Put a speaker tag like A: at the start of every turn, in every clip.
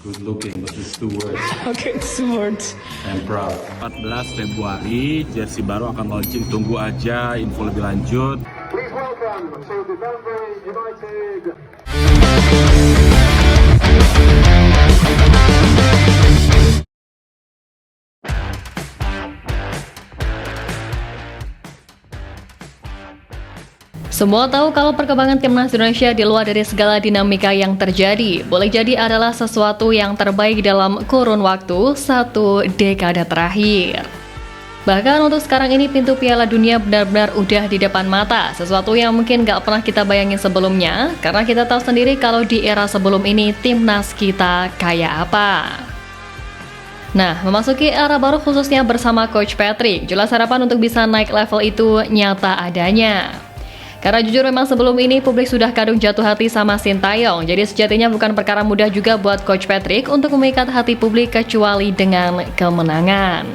A: Good looking, but it's two words.
B: Okay, it's words.
A: I'm proud. 14 Februari, jersey baru akan launching. Tunggu aja info lebih lanjut.
C: Please welcome to the Banbury United.
D: Semua tahu kalau perkembangan timnas Indonesia di luar dari segala dinamika yang terjadi, boleh jadi adalah sesuatu yang terbaik dalam kurun waktu 1 dekade terakhir. Bahkan untuk sekarang ini pintu Piala Dunia benar-benar udah di depan mata, sesuatu yang mungkin gak pernah kita bayangin sebelumnya, karena kita tahu sendiri kalau di era sebelum ini timnas kita kayak apa. Nah, memasuki era baru khususnya bersama Coach Patrick, jelas harapan untuk bisa naik level itu nyata adanya. Karena jujur memang sebelum ini publik sudah kadung jatuh hati sama Sintayong, jadi sejatinya bukan perkara mudah juga buat Coach Patrick untuk memikat hati publik kecuali dengan kemenangan.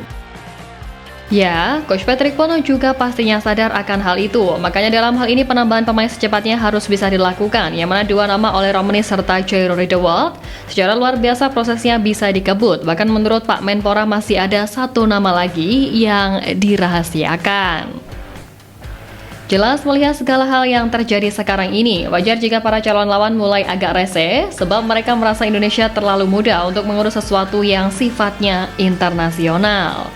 D: Ya, Coach Patrick pun juga pastinya sadar akan hal itu, makanya dalam hal ini penambahan pemain secepatnya harus bisa dilakukan, yang mana 2 nama oleh Romani serta Jairo Riedewald. Secara luar biasa prosesnya bisa dikebut, bahkan menurut Pak Menpora masih ada 1 nama lagi yang dirahasiakan. Jelas melihat segala hal yang terjadi sekarang ini, wajar jika para calon lawan mulai agak rese, sebab mereka merasa Indonesia terlalu muda untuk mengurus sesuatu yang sifatnya internasional.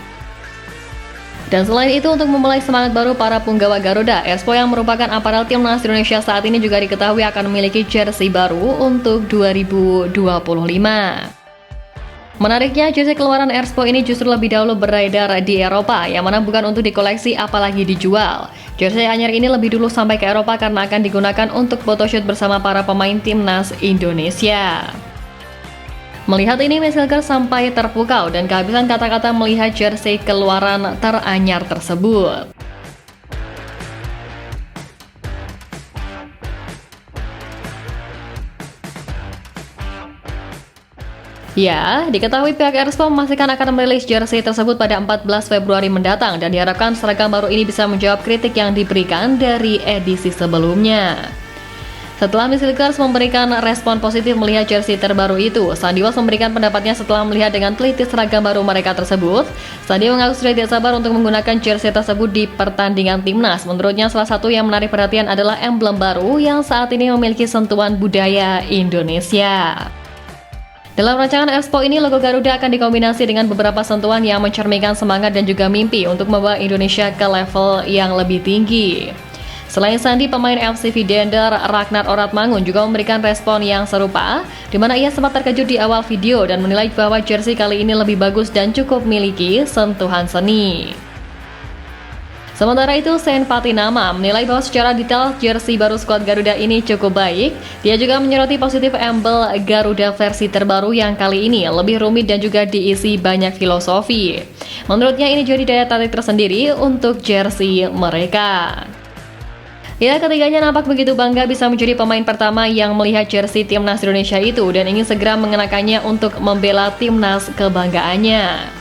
D: Dan selain itu, untuk memulai semangat baru para punggawa Garuda, Expo yang merupakan aparel timnas Indonesia saat ini juga diketahui akan memiliki jersey baru untuk 2025. Menariknya, jersey keluaran Expo ini justru lebih dahulu beredar di Eropa, yang mana bukan untuk dikoleksi apalagi dijual. Jersey anyar ini lebih dulu sampai ke Eropa karena akan digunakan untuk photoshoot bersama para pemain timnas Indonesia. Melihat ini, Messilger sampai terpukau dan kehabisan kata-kata melihat jersey keluaran teranyar tersebut. Ya, diketahui pihak Expo memastikan akan merilis jersey tersebut pada 14 Februari mendatang dan diharapkan seragam baru ini bisa menjawab kritik yang diberikan dari edisi sebelumnya. Setelah Messilgers memberikan respon positif melihat jersey terbaru itu, Sandy Walsh memberikan pendapatnya setelah melihat dengan teliti seragam baru mereka tersebut. Sandy mengaku sudah tidak sabar untuk menggunakan jersey tersebut di pertandingan timnas. Menurutnya salah satu yang menarik perhatian adalah emblem baru yang saat ini memiliki sentuhan budaya Indonesia. Dalam rancangan Expo ini, logo Garuda akan dikombinasi dengan beberapa sentuhan yang mencerminkan semangat dan juga mimpi untuk membawa Indonesia ke level yang lebih tinggi. Selain Sandy, pemain FC Vidender Ragnar Oratmangun juga memberikan respon yang serupa, di mana ia sempat terkejut di awal video dan menilai bahwa jersey kali ini lebih bagus dan cukup memiliki sentuhan seni. Sementara itu, Sen Patinama menilai bahwa secara detail jersey baru skuad Garuda ini cukup baik. Dia juga menyoroti positif embel Garuda versi terbaru yang kali ini lebih rumit dan juga diisi banyak filosofi. Menurutnya ini jadi daya tarik tersendiri untuk jersey mereka. Ya, ketiganya nampak begitu bangga bisa menjadi pemain pertama yang melihat jersey timnas Indonesia itu dan ingin segera mengenakannya untuk membela timnas kebanggaannya.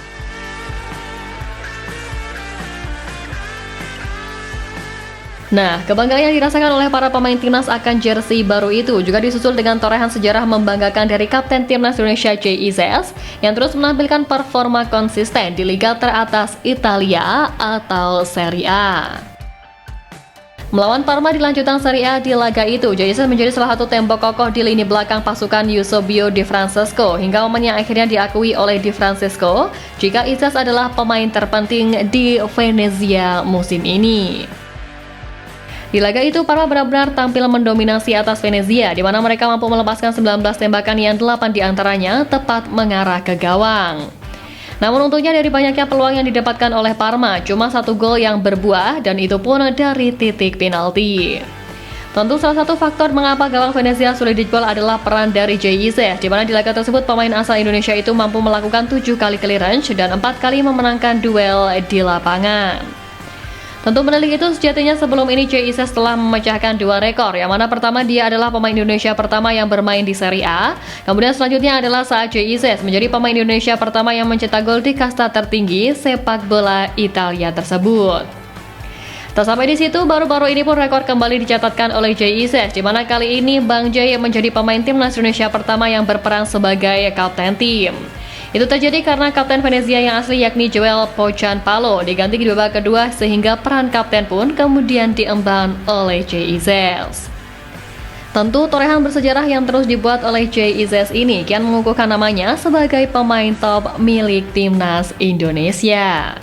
D: Nah, kebanggaan yang dirasakan oleh para pemain timnas akan jersey baru itu juga disusul dengan torehan sejarah membanggakan dari Kapten Timnas Indonesia JIZS yang terus menampilkan performa konsisten di liga teratas Italia atau Serie A. Melawan Parma di lanjutan Serie A di laga itu, JIZS menjadi salah satu tembok kokoh di lini belakang pasukan Eusebio Di Francesco hingga momen yang akhirnya diakui oleh Di Francesco jika IZS adalah pemain terpenting di Venezia musim ini. Di laga itu, Parma benar-benar tampil mendominasi atas Venezia, di mana mereka mampu melepaskan 19 tembakan yang 8 diantaranya tepat mengarah ke gawang. Namun untungnya dari banyaknya peluang yang didapatkan oleh Parma, cuma 1 gol yang berbuah dan itu pun dari titik penalti. Tentu salah satu faktor mengapa gawang Venezia sulit dijebol adalah peran dari JIZS, di mana di laga tersebut pemain asal Indonesia itu mampu melakukan 7 kali clearance dan 4 kali memenangkan duel di lapangan. Tentu menelik itu sejatinya sebelum ini JIZS telah memecahkan 2 rekor, yang mana pertama dia adalah pemain Indonesia pertama yang bermain di Serie A, kemudian selanjutnya adalah saat JIZS menjadi pemain Indonesia pertama yang mencetak gol di kasta tertinggi sepak bola Italia tersebut. Tak sampai di situ, baru-baru ini pun rekor kembali dicatatkan oleh Jay Izzes, di mana kali ini Bang Jay menjadi pemain timnas Indonesia pertama yang berperan sebagai kapten tim. Itu terjadi karena kapten Venezia yang asli yakni Joel Pocanpalo diganti di babak kedua sehingga peran kapten pun kemudian diemban oleh Jay Izzes. Tentu torehan bersejarah yang terus dibuat oleh Jay Izzes ini kian mengukuhkan namanya sebagai pemain top milik timnas Indonesia.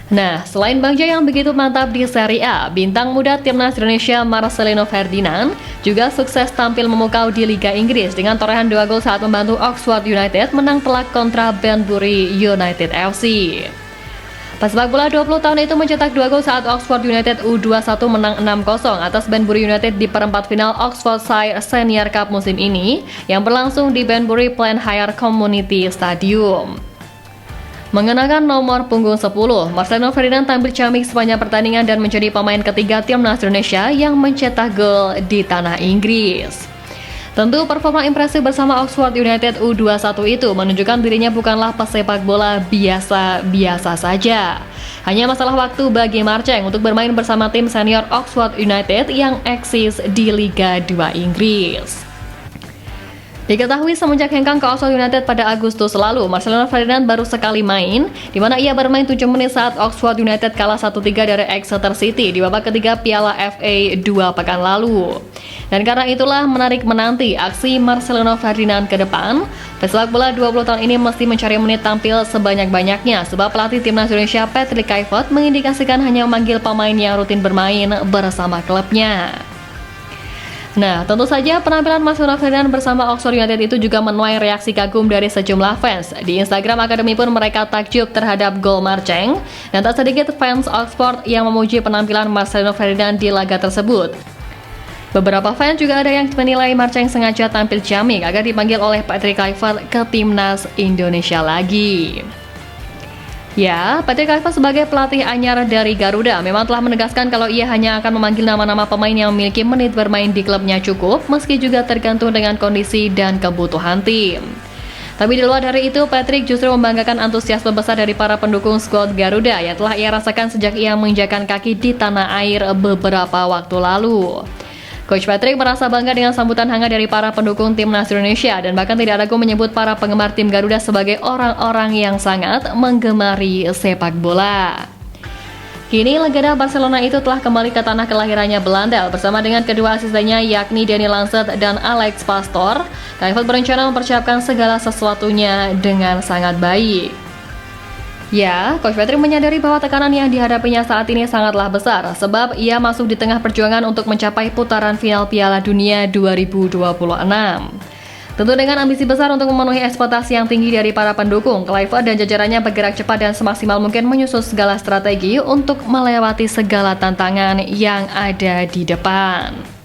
D: Nah, selain Bang Jay yang begitu mantap di Serie A, bintang muda timnas Indonesia Marcelino Ferdinand juga sukses tampil memukau di Liga Inggris dengan torehan 2 gol saat membantu Oxford United menang telak kontra Banbury United FC. Pesepak bola 20 tahun itu mencetak 2 gol saat Oxford United U21 menang 6-0 atas Banbury United di perempat final Oxfordshire Senior Cup musim ini yang berlangsung di Banbury Blenheim Community Stadium. Mengenakan nomor punggung 10, Marcelino Ferdinand tampil ciamik sepanjang pertandingan dan menjadi pemain ketiga timnas Indonesia yang mencetak gol di tanah Inggris. Tentu performa impresif bersama Oxford United U21 itu menunjukkan dirinya bukanlah pesepak bola biasa-biasa saja. Hanya masalah waktu bagi Marceng untuk bermain bersama tim senior Oxford United yang eksis di Liga 2 Inggris. Diketahui semenjak hengkang ke Oxford United pada Agustus lalu, Marcelino Ferdinand baru sekali main, di mana ia bermain 7 menit saat Oxford United kalah 1-3 dari Exeter City di babak ketiga Piala FA 2 pekan lalu. Dan karena itulah menarik menanti aksi Marcelino Ferdinand ke depan. Pesepak bola 20 tahun ini mesti mencari menit tampil sebanyak-banyaknya, sebab pelatih timnas Indonesia Patrick Kluivert mengindikasikan hanya memanggil pemain yang rutin bermain bersama klubnya. Nah, tentu saja penampilan Marcelino Ferdinand bersama Oxford United itu juga menuai reaksi kagum dari sejumlah fans. Di Instagram Akademi pun mereka takjub terhadap gol Marceng, dan tak sedikit fans Oxford yang memuji penampilan Marcelino Ferdinand di laga tersebut. Beberapa fans juga ada yang menilai Marceng sengaja tampil ciamik agar dipanggil oleh Patrick Kluivert ke timnas Indonesia lagi. Ya, Patrick Kluivert sebagai pelatih anyar dari Garuda memang telah menegaskan kalau ia hanya akan memanggil nama-nama pemain yang memiliki menit bermain di klubnya cukup, meski juga tergantung dengan kondisi dan kebutuhan tim. Tapi di luar dari itu, Patrick justru membanggakan antusiasme besar dari para pendukung skuad Garuda yang telah ia rasakan sejak ia menginjakan kaki di tanah air beberapa waktu lalu. Coach Patrick merasa bangga dengan sambutan hangat dari para pendukung timnas Indonesia dan bahkan tidak ragu menyebut para penggemar tim Garuda sebagai orang-orang yang sangat menggemari sepak bola. Kini legenda Barcelona itu telah kembali ke tanah kelahirannya Belanda bersama dengan kedua asistennya yakni Danny Lancet dan Alex Pastoor. Kluivert berencana mempersiapkan segala sesuatunya dengan sangat baik. Ya, Coach Patrick menyadari bahwa tekanan yang dihadapinya saat ini sangatlah besar, sebab ia masuk di tengah perjuangan untuk mencapai putaran final Piala Dunia 2026. Tentu dengan ambisi besar untuk memenuhi ekspektasi yang tinggi dari para pendukung, Kluivert dan jajarannya bergerak cepat dan semaksimal mungkin menyusun segala strategi untuk melewati segala tantangan yang ada di depan.